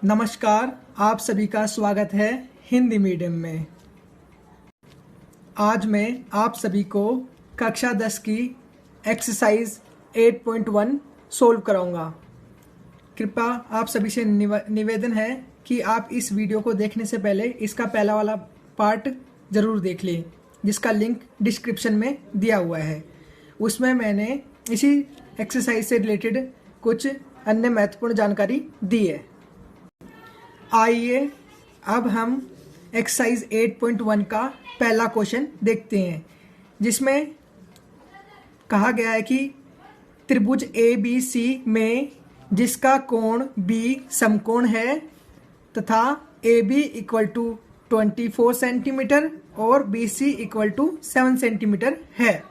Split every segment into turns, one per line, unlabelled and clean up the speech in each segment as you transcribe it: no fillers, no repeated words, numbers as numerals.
नमस्कार, आप सभी का स्वागत है हिंदी मीडियम में। आज मैं आप सभी को कक्षा 10 की एक्सरसाइज 8.1 सोल्व कराऊंगा। कृपया आप सभी से निवेदन है कि आप इस वीडियो को देखने से पहले इसका पहला वाला पार्ट ज़रूर देख लें, जिसका लिंक डिस्क्रिप्शन में दिया हुआ है। उसमें मैंने इसी एक्सरसाइज से रिलेटेड कुछ अन्य महत्वपूर्ण जानकारी दी है। आइए अब हम एक्सरसाइज 8.1 का पहला क्वेश्चन देखते हैं, जिसमें कहा गया है कि त्रिभुज ABC में जिसका कोण B समकोण है तथा AB इक्वल टू 24 सेंटीमीटर और BC इक्वल टू 7 सेंटीमीटर है,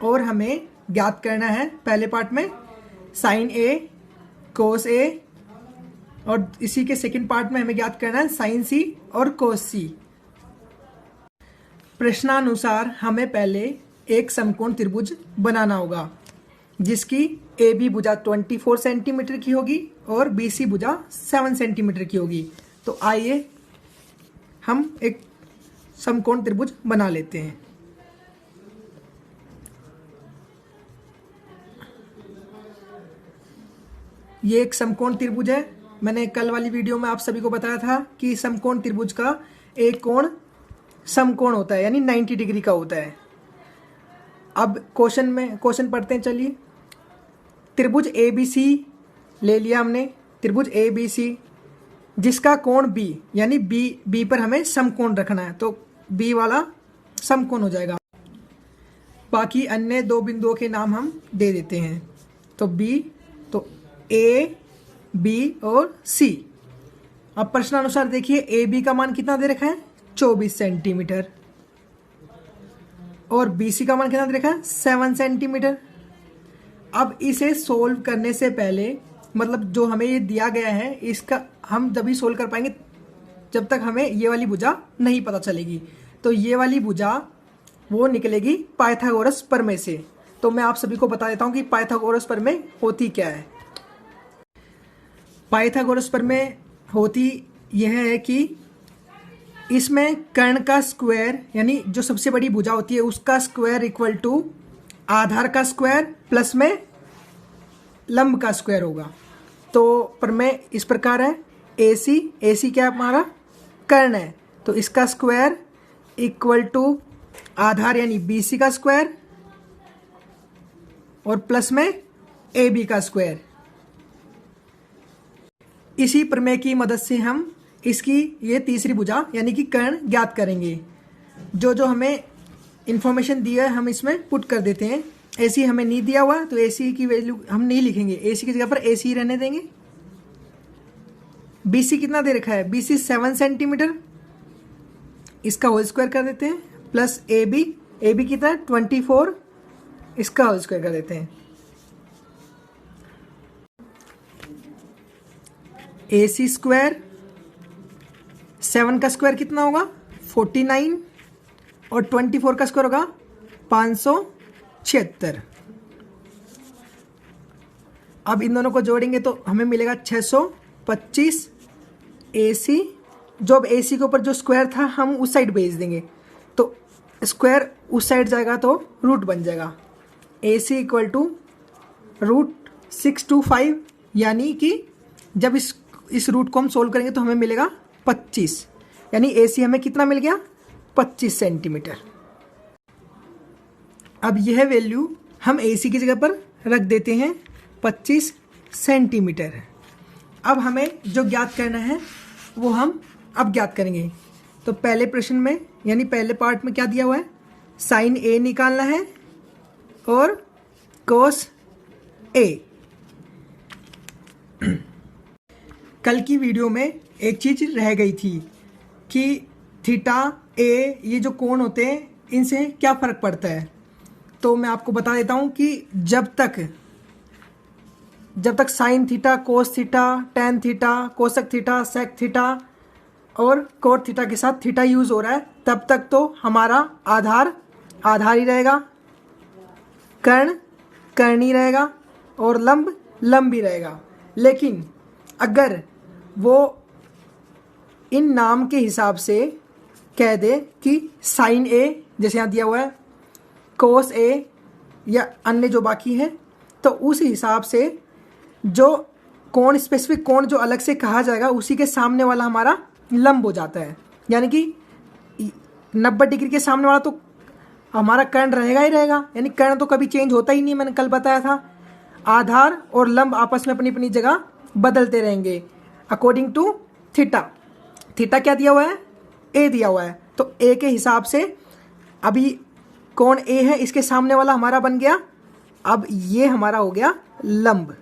और हमें ज्ञात करना है पहले पार्ट में साइन A कोस A, और इसी के सेकंड पार्ट में हमें ज्ञात करना है साइन C और कोस C। प्रश्नानुसार हमें पहले एक समकोण त्रिभुज बनाना होगा जिसकी AB भुजा 24 सेंटीमीटर की होगी और BC भुजा 7 सेंटीमीटर की होगी। तो आइए हम एक समकोण त्रिभुज बना लेते हैं। ये एक समकोण त्रिभुज है। मैंने कल वाली वीडियो में आप सभी को बताया था कि समकोण त्रिभुज का एक कोण समकोण होता है, यानी 90 डिग्री का होता है। अब क्वेश्चन पढ़ते हैं। चलिए, त्रिभुज ABC ले लिया हमने, त्रिभुज ABC जिसका कोण B, यानी B पर हमें समकोण रखना है, तो B वाला समकोण हो जाएगा। बाकी अन्य दो बिंदुओं के नाम हम दे देते हैं। तो B, तो A, B और C। अब प्रश्नानुसार देखिए, AB का मान कितना दे रखा है 24 सेंटीमीटर और BC का मान कितना दे रखा है 7 सेंटीमीटर। अब इसे सोल्व करने से पहले, मतलब जो हमें ये दिया गया है, इसका हम जब भी सोल्व कर पाएंगे जब तक हमें ये वाली भुजा नहीं पता चलेगी। तो ये वाली भुजा वो निकलेगी पाइथागोरस प्रमेय से। तो मैं आप सभी को बता देता हूँ कि पाइथागोरस प्रमेय होती क्या है। पाइथागोरस प्रमेय होती यह है कि इसमें कर्ण का स्क्वायर, यानी जो सबसे बड़ी भुजा होती है उसका स्क्वायर इक्वल टू आधार का स्क्वायर प्लस में लंब का स्क्वायर होगा। तो प्रमेय इस प्रकार है, AC क्या हमारा कर्ण है, तो इसका स्क्वायर इक्वल टू आधार यानी BC का स्क्वायर और प्लस में AB का स्क्वायर। इसी प्रमेय की मदद से हम इसकी ये तीसरी भुजा यानी कि कर्ण ज्ञात करेंगे। जो हमें इंफॉर्मेशन दिया है हम इसमें पुट कर देते हैं। AC हमें नहीं दिया हुआ तो AC की वैल्यू हम नहीं लिखेंगे, AC की जगह पर AC रहने देंगे। BC कितना दे रखा है, BC 7 सेंटीमीटर, इसका होल स्क्वायर कर देते हैं, प्लस AB कितना 24, इसका होल स्क्वायर कर देते हैं। AC स्क्वायर 7 का स्क्वायर कितना होगा 49 और 24 का स्क्वायर होगा 576। अब इन दोनों को जोड़ेंगे तो हमें मिलेगा 625 AC। जो अब AC के ऊपर जो स्क्वायर था हम उस साइड भेज देंगे, तो स्क्वायर उस साइड जाएगा तो रूट बन जाएगा। AC इक्वल टू √625, यानी कि जब इस रूट को हम सोल्व करेंगे तो हमें मिलेगा 25, यानी AC हमें कितना मिल गया 25 सेंटीमीटर। अब यह वैल्यू हम AC की जगह पर रख देते हैं 25 सेंटीमीटर। अब हमें जो ज्ञात करना है वो हम अब ज्ञात करेंगे। तो पहले प्रश्न में यानी पहले पार्ट में क्या दिया हुआ है, साइन A निकालना है और कोस A। कल की वीडियो में एक चीज रह गई थी कि थीटा A ये जो कोण होते हैं इनसे क्या फर्क पड़ता है। तो मैं आपको बता देता हूं कि जब तक sine theta, cos theta, tan theta, cosec theta, sec theta और कोट थीटा के साथ थीटा यूज हो रहा है, तब तक तो हमारा आधार ही रहेगा, कर्ण ही रहेगा और लंब ही रहेगा। लेकिन अगर वो इन नाम के हिसाब से कह दे कि साइन ए, जैसे यहाँ दिया हुआ है, कोस ए या अन्य जो बाकी है, तो उस हिसाब से जो कोण, स्पेसिफिक कोण जो अलग से कहा जाएगा, उसी के सामने वाला हमारा लंब हो जाता है। यानी कि 90 डिग्री के सामने वाला तो हमारा कर्ण रहेगा ही रहेगा, यानी कर्ण तो कभी चेंज होता ही नहीं, मैंने कल बताया था। आधार और लंब आपस में अपनी अपनी जगह बदलते रहेंगे अकॉर्डिंग टू थीटा। थीटा क्या दिया हुआ है? ए दिया हुआ है। तो ए के हिसाब से अभी कोण ए है, इसके सामने वाला हमारा बन गया, अब ये हमारा हो गया लंब,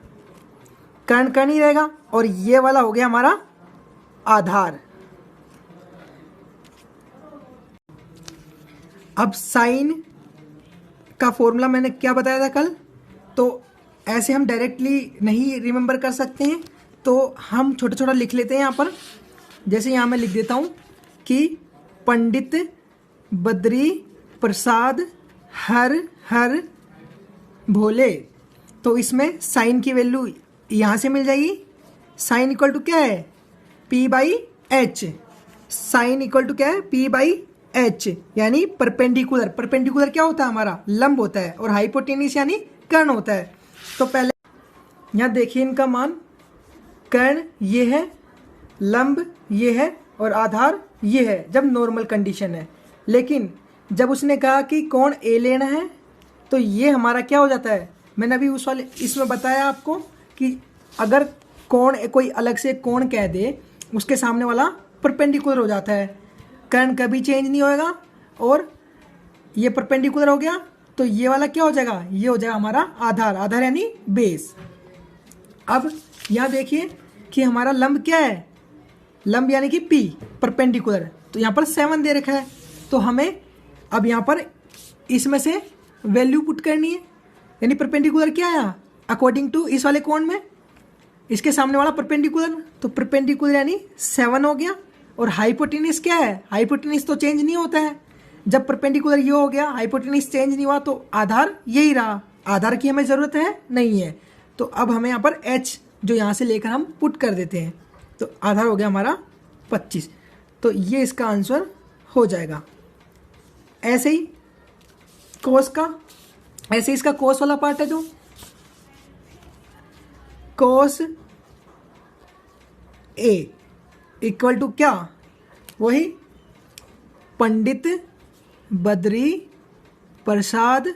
कर्ण कर्ण ही रहेगा, और ये वाला हो गया हमारा आधार। अब साइन का फॉर्मूला मैंने क्या बताया था कल, तो ऐसे हम डायरेक्टली नहीं रिमेंबर कर सकते हैं, तो हम छोटा छोटा लिख लेते हैं यहाँ पर। जैसे यहाँ मैं लिख देता हूँ कि पंडित बद्री प्रसाद हर हर भोले, तो इसमें साइन की वैल्यू यहाँ से मिल जाएगी। साइन इक्वल टू क्या है? P by H. Sine equal to क्या है? P बाई एच, यानी परपेंडिकुलर। परपेंडिकुलर क्या होता है? हमारा लंब होता है, और हाइपोटेनिस यानी कर्ण होता है। तो पहले यहाँ देखिए इनका मान, कर्ण ये है, लंब ये है, और आधार ये है जब नॉर्मल कंडीशन है। लेकिन जब उसने कहा कि कोण ए लेना है, तो ये हमारा क्या हो जाता है? मैंने अभी उस वाले इसमें बताया आपको कि अगर कोण कोई अलग से कोण कह दे, उसके सामने वाला परपेंडिकुलर हो जाता है, कर्ण कभी चेंज नहीं होएगा, और ये परपेंडिकुलर हो गया, तो ये वाला क्या हो जाएगा? ये हो जाएगा हमारा आधार। आधार यानी बेस। अब यहाँ देखिए कि हमारा लंब क्या है? लंब यानी कि P, परपेंडिकुलर, तो यहाँ पर 7 दे रखा है। तो हमें अब यहाँ पर इसमें से वैल्यू पुट करनी है, यानी परपेंडिकुलर क्या आया अकॉर्डिंग टू इस वाले कोण में, इसके सामने वाला परपेंडिकुलर, तो परपेंडिकुलर यानी 7 हो गया। और हाइपोटेनिस क्या है? हाइपोटेनिस तो चेंज नहीं होता है। जब परपेंडिकुलर ये हो गया, हाइपोटेनिस चेंज नहीं हुआ, तो आधार यही रहा। आधार की हमें ज़रूरत है नहीं है, तो अब हमें यहाँ पर h जो यहाँ से लेकर हम पुट कर देते हैं, तो आधार हो गया हमारा 25। तो ये इसका आंसर हो जाएगा। ऐसे ही कोस का, ऐसे इसका कोस वाला पार्ट है, जो कोस ए इक्वल टू क्या? वही पंडित बद्री प्रसाद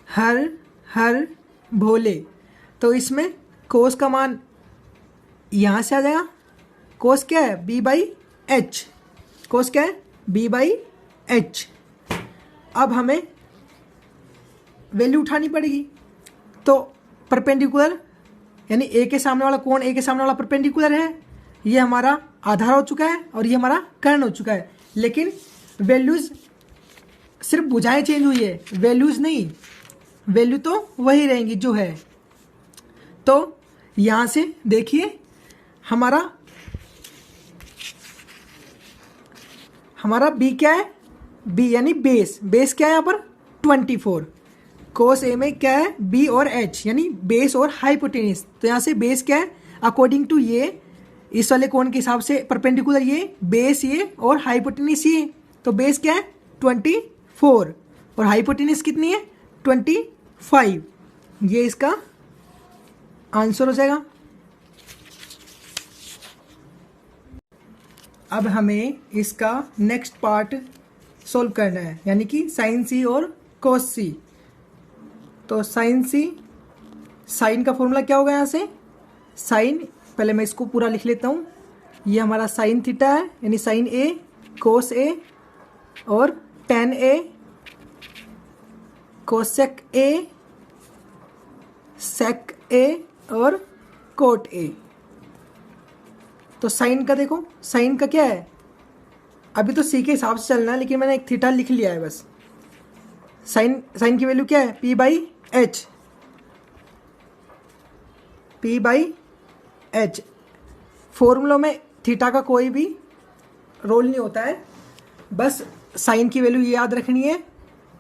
हर हर भोले। तो इसमें कोस का मान यहाँ से आ जाएगा। कोस क्या है? B by H. कोस क्या है? B by H. अब हमें वैल्यू उठानी पड़ेगी, तो परपेंडिकुलर यानी ए के सामने वाला कोण, ए के सामने वाला परपेंडिकुलर है, ये हमारा आधार हो चुका है, और ये हमारा कर्ण हो चुका है। लेकिन वैल्यूज सिर्फ भुजाएं चेंज हुई है, वैल्यूज नहीं, वैल्यू तो वही रहेंगी जो है। तो यहाँ से देखिए हमारा बी क्या है? बी यानी बेस। बेस क्या है यहाँ पर? 24। कोस ए में क्या है? बी और एच यानी बेस और हाइपोटेनिस। तो यहाँ से बेस क्या है अकॉर्डिंग टू ये, इस वाले कोण के हिसाब से परपेंडिकुलर ये, बेस ये, और हाइपोटेनिस ये। तो बेस क्या है? 24, और हाइपोटेनिस कितनी है? 25। ये इसका आंसर हो जाएगा। अब हमें इसका नेक्स्ट पार्ट सोल्व करना है, यानी कि साइन सी और कोस सी। तो साइन सी, साइन का फॉर्मूला क्या होगा? यहाँ से साइन, पहले मैं इसको पूरा लिख लेता हूँ। ये हमारा साइन थीटा है, यानी साइन ए, कोस ए, और टेन ए, कोसेक ए, सेक ए, और कोट ए। तो साइन का देखो, साइन का क्या है? अभी तो सी के हिसाब से चलना है, लेकिन मैंने एक थीटा लिख लिया है बस। साइन की वैल्यू क्या है? P by H. P by H. फॉर्मूलों में थीटा का कोई भी रोल नहीं होता है, बस साइन की वैल्यू ये याद रखनी है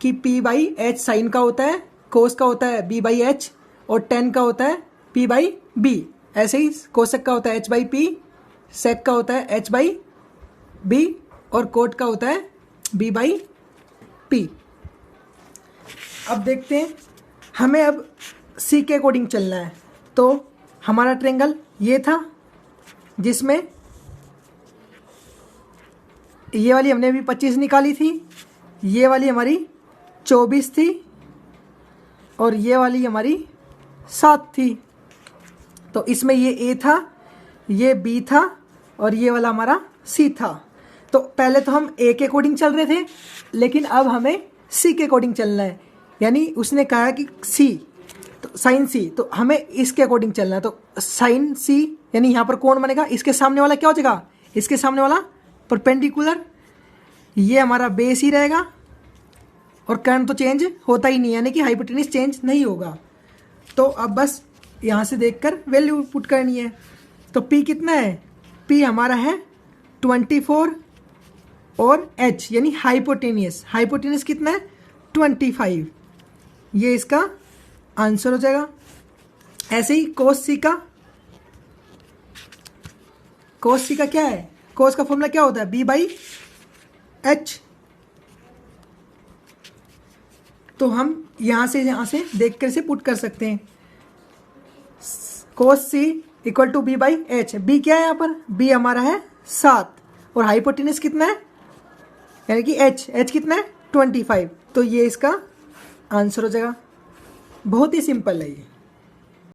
कि P बाई एच साइन का होता है, कोस का होता है B बाई एच, और टेन का होता है P बाई बी। ऐसे ही कोसेक का होता है H बाई पी, सेक का होता है H बाई बी और कोट का होता है बी बाई पी। अब देखते हैं, हमें अब सी के अकॉर्डिंग चलना है। तो हमारा ट्रायंगल ये था जिसमें ये वाली हमने अभी 25 निकाली थी, ये वाली हमारी 24 थी और ये वाली हमारी 7 थी। तो इसमें ये ए था, ये बी था और ये वाला हमारा सी था। तो पहले तो हम ए के अकॉर्डिंग चल रहे थे, लेकिन अब हमें सी के अकॉर्डिंग चलना है। यानी उसने कहा कि सी, तो साइन सी, तो हमें इसके अकॉर्डिंग चलना है। तो साइन सी यानी यहाँ पर कौन बनेगा, इसके सामने वाला क्या हो जाएगा, इसके सामने वाला परपेंडिकुलर, ये हमारा बेस ही रहेगा और कर्न तो चेंज होता ही नहीं, यानी कि हाइपोटेन्यूज चेंज नहीं होगा। तो अब बस यहाँ से देखकर वैल्यू पुट करनी है। तो P कितना है, P हमारा है 24 और H यानी हाइपोटेन्यूज कितना है 25। ये इसका आंसर हो जाएगा। ऐसे ही कोस सी का क्या है, कोस का फॉर्मूला क्या होता है, B बाई H। तो हम यहाँ से देख कर से पुट कर सकते हैं, cos C equal to B by H. B क्या है यहाँ पर, बी हमारा है 7 और हाइपोटेन्यूज कितना है, यानी कि एच कितना है 25। तो ये इसका आंसर हो जाएगा। बहुत ही सिंपल है ये।